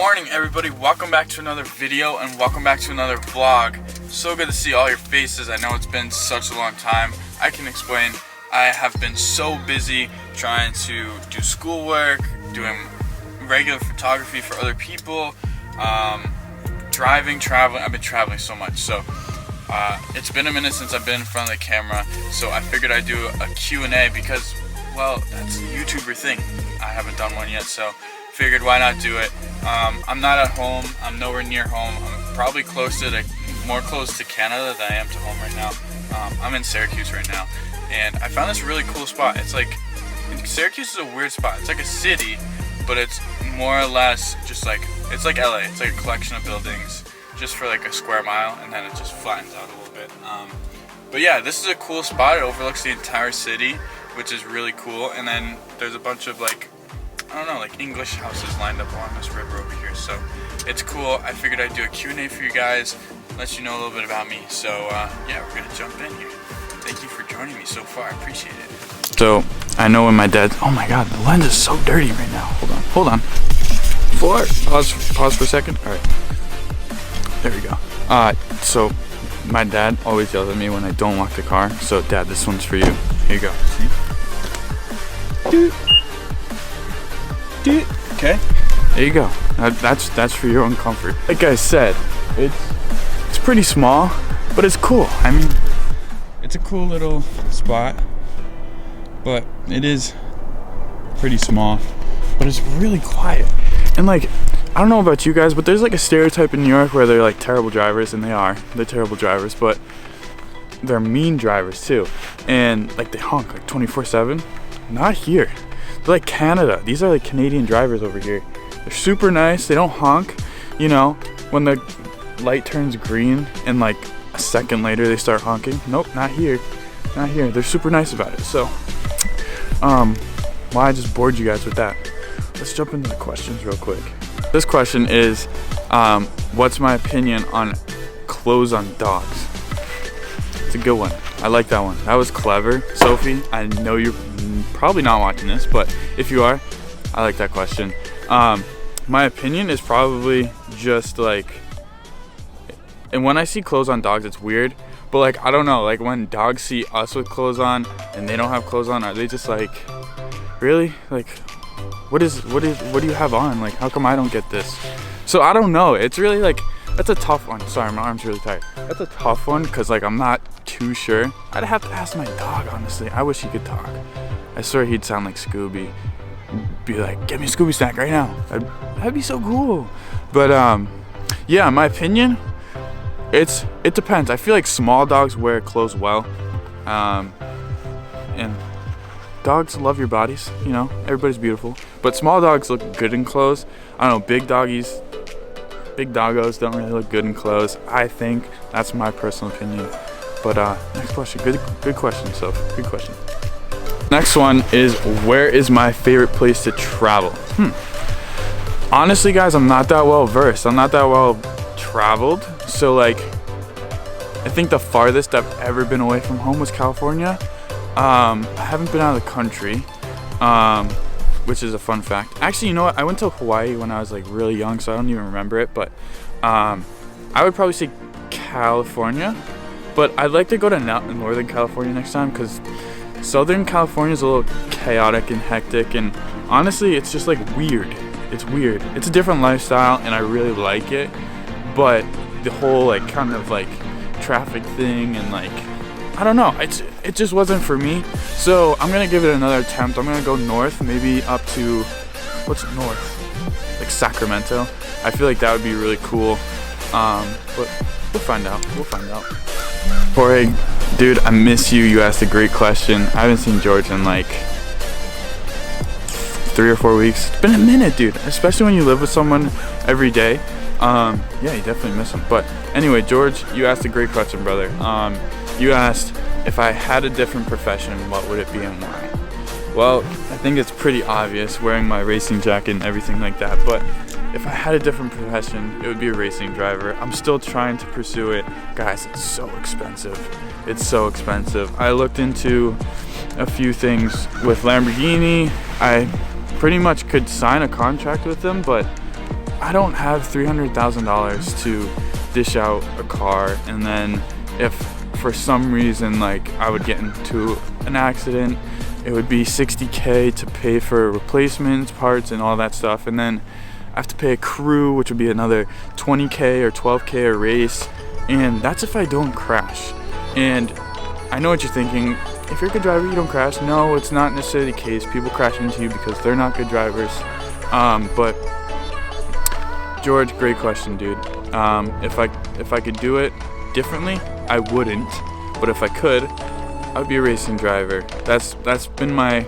Morning everybody, welcome back to another video and welcome back to another vlog. So good to see all your faces. I know it's been such a long time. I can explain. I have been so busy trying to do schoolwork, doing regular photography for other people, traveling. I've been traveling so much. So it's been a minute since I've been in front of the camera. So I figured I'd do a Q&A because, well, that's a YouTuber thing. I haven't done one yet, so figured why not do it. I'm not at home. I'm nowhere near home. I'm probably more close to Canada than I am to home right now. I'm in Syracuse right now, and I found this really cool spot. It's like, Syracuse is a weird spot. It's like a city, but it's more or less just like, it's like LA. It's like a collection of buildings just for like a square mile, and then it just flattens out a little bit. But yeah, this is a cool spot. It overlooks the entire city, which is really cool. And then there's a bunch of like, I don't know, like English houses lined up along this river over here. So it's cool. I figured I'd do a Q&A for you guys, let you know a little bit about me. So yeah, we're gonna jump in here. Thank you for joining me so far. I appreciate it. So I know when my dad, oh my God, the lens is so dirty right now. Hold on. Pause for a second. All right, there we go. So my dad always yells at me when I don't lock the car. So Dad, this one's for you. Here you go. See? Okay, there you go. That's for your own comfort. Like I said, it's pretty small, but it's cool. I mean, it's a cool little spot, but it is pretty small, but it's really quiet. And like, I don't know about you guys, but there's like a stereotype in New York where they're like terrible drivers, and they're terrible drivers, but they're mean drivers too. And like they honk like 24/7. Not here. They're like Canada. These are like Canadian drivers over here. They're super nice. They don't honk. You know, when the light turns green and like a second later they start honking. Nope, not here. Not here. They're super nice about it. So, well, I just bored you guys with that. Let's jump into the questions real quick. This question is, what's my opinion on clothes on dogs? It's a good one. I like that one. That was clever. Sophie, I know you're probably not watching this, but if you are, I like that question. My opinion is probably just like, and when I see clothes on dogs, it's weird, but like, I don't know, like when dogs see us with clothes on and they don't have clothes on, are they just like, really? Like, what do you have on? Like, how come I don't get this? So I don't know. It's really like, that's a tough one. Sorry, my arm's really tight. That's a tough one because like I'm not too sure. I'd have to ask my dog, honestly. I wish he could talk. I swear he'd sound like Scooby. Be like, get me a Scooby snack right now. That'd be so cool. But yeah, in my opinion, it depends. I feel like small dogs wear clothes well, and dogs love your bodies. You know, everybody's beautiful, but small dogs look good in clothes. I don't know, big doggos don't really look good in clothes. I think that's my personal opinion. But next question. Good question, Soph. Good question. Next one is, where is my favorite place to travel? Honestly, guys, I'm not that well versed. I'm not that well traveled. So like, I think the farthest I've ever been away from home was California. I haven't been out of the country, which is a fun fact. Actually, you know what? I went to Hawaii when I was like really young, so I don't even remember it. But I would probably say California. But I'd like to go to Northern California next time because Southern California is a little chaotic and hectic, and honestly, it's just like weird. It's weird. It's a different lifestyle, and I really like it. But the whole like kind of like traffic thing and like, I don't know. It just wasn't for me. So I'm gonna give it another attempt. I'm gonna go north, maybe up to, what's north? Like Sacramento. I feel like that would be really cool. But we'll find out. Jorge, dude, I miss you. You asked a great question. I haven't seen George in like 3 or 4 weeks. It's been a minute, dude. Especially when you live with someone every day. Yeah, you definitely miss him. But anyway, George, you asked a great question, brother. You asked, if I had a different profession, what would it be and why? Well, I think it's pretty obvious, wearing my racing jacket and everything like that. But if I had a different profession, it would be a racing driver. I'm still trying to pursue it. Guys, it's so expensive. It's so expensive. I looked into a few things with Lamborghini. I pretty much could sign a contract with them, but I don't have $300,000 to dish out a car, and then if for some reason like I would get into an accident, it would be $60K to pay for replacements, parts, and all that stuff, and then I have to pay a crew, which would be another $20K or $12K a race, and that's if I don't crash. And I know what you're thinking, if you're a good driver, you don't crash. No, it's not necessarily the case. People crash into you because they're not good drivers. But George, great question, dude. If I could do it differently, I wouldn't. But if I could, I'd be a racing driver. That's been my,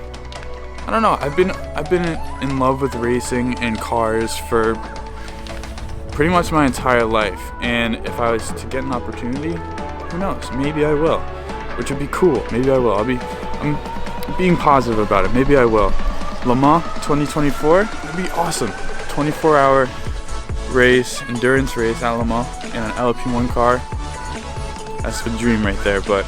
I don't know. I've been in love with racing and cars for pretty much my entire life. And if I was to get an opportunity, who knows? Maybe I will, which would be cool. Maybe I will. I'm being positive about it. Maybe I will. Le Mans 2024 would be awesome. 24-hour race, endurance race at Le Mans in an LP1 car. That's the dream right there. But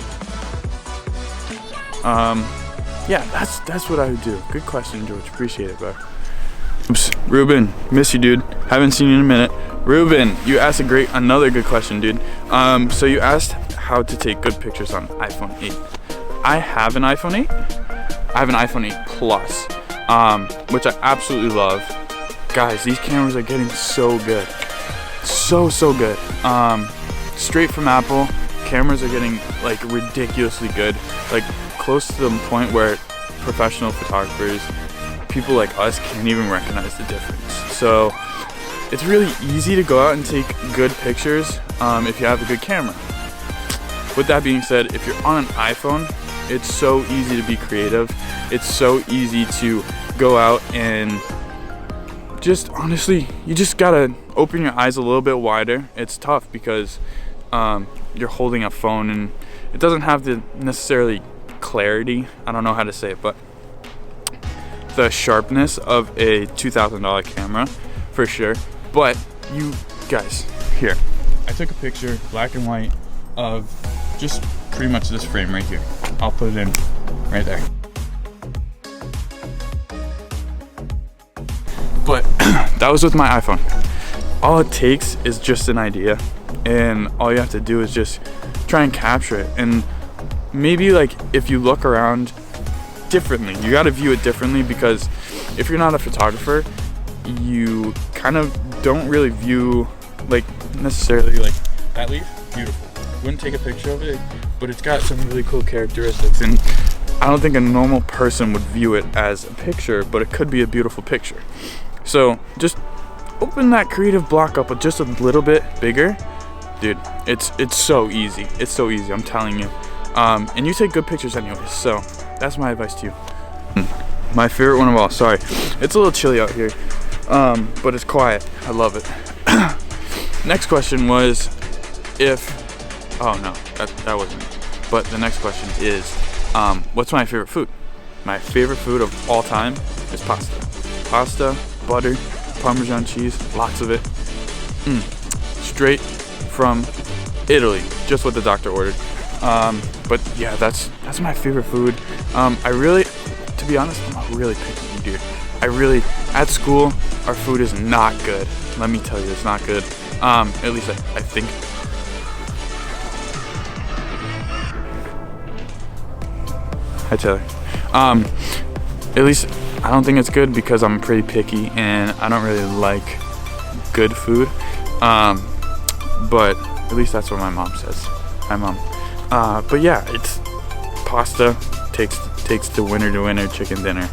yeah, that's what I would do. Good question, George. Appreciate it, bro. Oops, Ruben, miss you, dude. Haven't seen you in a minute. Ruben, you asked another good question, dude. So you asked how to take good pictures on iPhone 8. I have an iPhone 8. I have an iPhone 8 Plus, which I absolutely love. Guys, these cameras are getting so good. So good. Straight from Apple, cameras are getting like ridiculously good. Like close to the point where professional photographers, people like us, can't even recognize the difference. So it's really easy to go out and take good pictures if you have a good camera. With that being said, if you're on an iPhone, it's so easy to be creative. It's so easy to go out and just honestly, you just gotta open your eyes a little bit wider. It's tough because you're holding a phone and it doesn't have the necessarily clarity. I don't know how to say it, but the sharpness of a $2,000 camera for sure. But you guys, here, I took a picture, black and white, of just pretty much this frame right here. I'll put it in right there. But that was with my iPhone. All it takes is just an idea, and all you have to do is just try and capture it. And maybe like if you look around differently, you got to view it differently, because if you're not a photographer, you kind of don't really view like necessarily like that leaf, beautiful. Wouldn't take a picture of it, but it's got some really cool characteristics, and I don't think a normal person would view it as a picture, but it could be a beautiful picture. So just open that creative block up just a little bit bigger, dude. It's so easy. It's so easy, I'm telling you. And you take good pictures anyways, so that's my advice to you. My favorite one of all, sorry, it's a little chilly out here, but it's quiet. I love it. Next question was oh no, that wasn't it. But the next question is, what's my favorite food? My favorite food of all time is pasta. Pasta, butter, Parmesan cheese, lots of it. Straight from Italy, just what the doctor ordered. But yeah, that's my favorite food. To be honest, I'm a really picky dude. At school, our food is not good. Let me tell you, it's not good. At least I think. Hi, Taylor. At least I don't think it's good because I'm pretty picky and I don't really like good food. But at least that's what my mom says. Hi, Mom. But yeah, it's pasta takes the winner to winner chicken dinner.